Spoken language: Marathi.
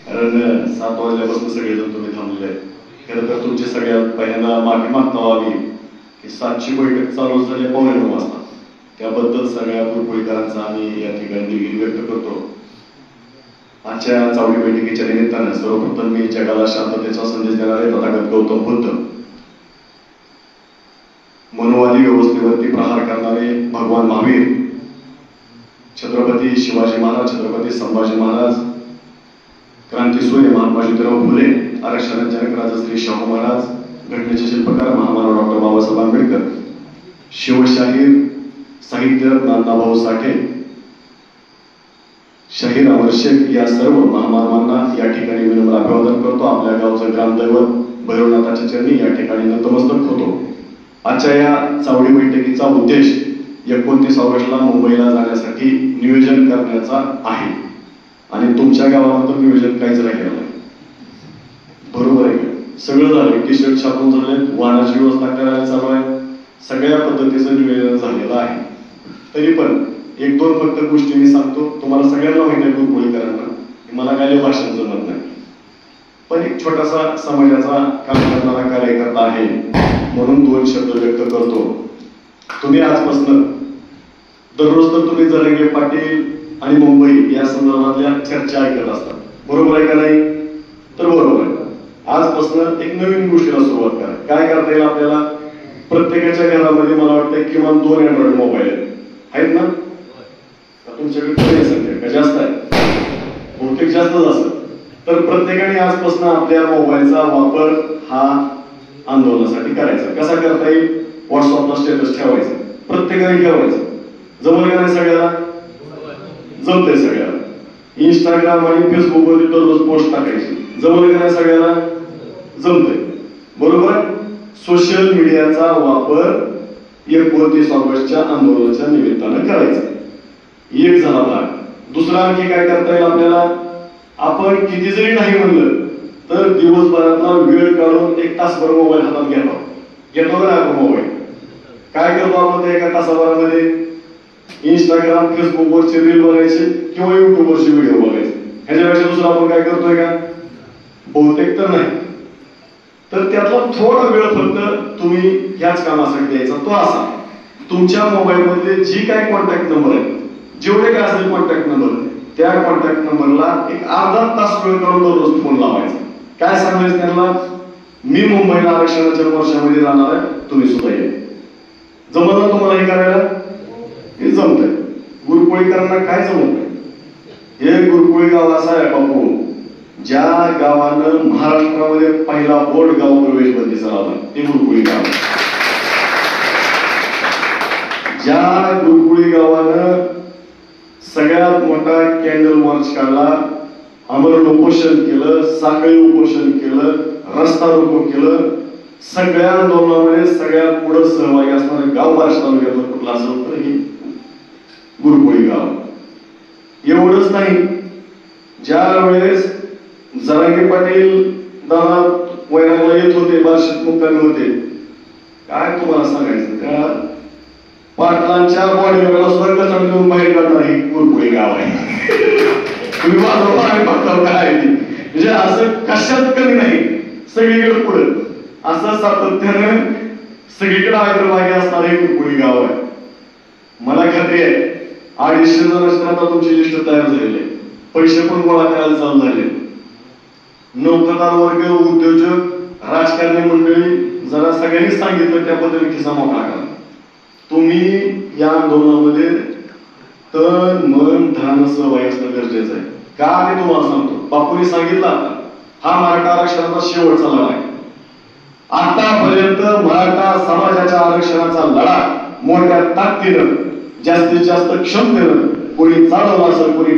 कारण 7 वाजल्यापासून सगळेजण तुम्ही थांबलेले आहेत. खरं तर तुमची सगळ्यात पहिल्यांदा माफी मागता व्हावी की 7ची बैठक चालू झाली 9:15 वाजता. त्याबद्दल सगळ्या गुरुकुळकरांचा आम्ही या ठिकाणी दिलगिरी व्यक्त करतो. आजच्या चावडी बैठकीच्या निमित्तानं सर्वप्रथम मी जगाला शांततेचा संदेश देणारे तथागत गौतम बुद्ध, मनोवादी व्यवस्थेवरती प्रहार करणारे भगवान महावीर, छत्रपती शिवाजी महाराज, छत्रपती संभाजी महाराज, क्रांतीसूर्य महात्मा ज्योतिराव फुले, आरक्षण जनक राजश्री शाहू महाराज, घटनेचे शिल्पकार महामानव डॉक्टर बाबासाहेब आंबेडकर, शिवशाहीर साहित्य नानाभाऊ साठे, शाहीर अमर शेख या सर्व महामानवांना या ठिकाणी विनम्र अभिवादन करतो. आपल्या गावचं ग्रामदैवत भैरवनाथाच्या चरणी या ठिकाणी नतमस्तक होतो. आजच्या या चावडी बैठकीचा उद्देश 29 ऑगस्टला मुंबईला जाण्यासाठी नियोजन करण्याचा आहे आणि तुमच्या गावामध्ये नियोजन काहीच राहिलेलं नाही. बरोबर आहे का? सगळं झालं, टी-शर्ट छापून झाले, वाहनाची व्यवस्था करायला चालू आहे, सगळ्या पद्धतीचं नियोजन झालेलं आहे. तरी पण 1-2 फक्त गोष्टी मी सांगतो. तुम्हाला सगळ्यांना माहिती आहे गुरुकुळकरांना, मला काय भाषण जमत नाही, पण एक छोटासा समाजाचा काम करणारा कार्यकर्ता आहे म्हणून 2 शब्द व्यक्त करतो. तुम्ही आजपासून दररोज तर तुम्ही जरांगे पाटील आणि मुंबई या संदर्भातल्या चर्चा ऐकत असतात, बरोबर आहे का नाही? तर बरोबर आहे. आजपासून एक नवीन गोष्टीला सुरुवात करा. काय करता येईल आपल्याला? प्रत्येकाच्या घरामध्ये मला वाटतं किमान 2 अँड्रॉइड मोबाईल आहेत ना? तुमच्याकडे कमी संख्या का जास्त आहे? बहुतेक जास्तच असत. तर प्रत्येकाने आजपासून आपल्या मोबाईलचा वापर हा आंदोलनासाठी करायचा. कसा करता येईल? व्हॉट्सअपला स्टेटस ठेवायचं, प्रत्येकाने ठेवायचं. जमल का नाही सगळ्याला? जमतंय सगळ्याला. इंस्टाग्राम आणि फेसबुकवर दररोज पोस्ट टाकायची, जमल का नाही सगळ्याला? जमतंय, बरोबर. सोशल मीडियाचा वापर 29 ऑगस्टच्या आंदोलनाच्या निमित्तानं करायचा. एक झाला भाग. दुसरा आणखी काय करता येईल आपल्याला? आपण किती जरी नाही म्हणलं तर दिवसभरातला वेळ काढून 1 तासभर मोबाईल हातात घेतो का आपण मोबाईल? काय करतो आपण त्या 1 तासाभरामध्ये? इंस्टाग्राम फेसबुकवरचे रील बघायचे किंवा युट्यूबवरचे व्हिडिओ बघायचे. ह्याच्यापेक्षा दुसरं आपण काय करतोय का? बहुतेक तर नाही. तर त्यातला थोडा वेळ फक्त तुम्ही ह्याच कामासाठी द्यायचा. तो असा, तुमच्या मोबाईल मधले जी काय कॉन्टॅक्ट नंबर आहे, जेवढे काय असेल कॉन्टॅक्ट नंबर, त्या कॉन्टॅक्ट नंबरला एक अर्धा तास वेळ काढून दररोज फोन लावायचा. काय सांगायचं त्यांना? मी मुंबईला आरक्षणाच्या मोर्चामध्ये जाणार आहे, तुम्ही सुद्धा या. जमलं ना तुम्हाला हे करायला? हे जमतंय. गुरुकुळकरांना काय जमत नाही? हे गुरुकुळी गाव असं आहे बापू, ज्या गावानं महाराष्ट्रामध्ये पहिला बोर्ड गाव प्रवेश बंदीचा लावला ते गुरुकुळी गाव. ज्या गुरुकुळी गावानं सगळ्यात मोठा कॅन्डल मार्च काढला, आमरण उपोषण केलं, साखळी उपोषण केलं, रस्ता रोको केलं, सगळ्या आंदोलनामध्ये सगळ्यात पुढे सहभागी असणारं गाव महाराष्ट्र तालुक्यातलं कुठलं असेल तर हे गुरुकुळी गाव. एवढंच नाही, ज्या वेळेस जरांगे पाटील दादा वैरागला येत होते, बार्शीत मुक्कामी होते, काय तुम्हाला सांगायचं? त्या पाटलांच्या बॉडीला सुद्धा कचरा देऊन बाहेर काढणार हे गुरुकुळी गाव आहे. तुम्ही बघता काय म्हणजे असं कशात कमी नाही, सगळीकडे पुढे असं सातत्यानं सगळीकडे अग्रभागी असणारे हे गुरुकुळी गाव आहे. मला खात्री आहे 250 जण असताना आता तुमची लिस्ट तयार झालेली आहे. पैसे पण गोळा करायला चालू झाले. नोकरदार वर्ग, उद्योजक, राजकारणी मंडळी, जरा सगळ्यांनी सांगितलं त्याबद्दल खिसा मोकळा करा. तुम्ही या आंदोलनामध्ये तन मन धन सहभागी असणं गरजेचं आहे. का ते तुम्हाला सांगतो. बापूंनी सांगितलं हा मराठा आरक्षणाचा शेवटचा लढा आहे. आतापर्यंत मराठा समाजाच्या आरक्षणाचा लढा मोठ्या ताकदीनं, जास्तीत जास्त क्षमतेनं कोणी चालवला असेल, कोणी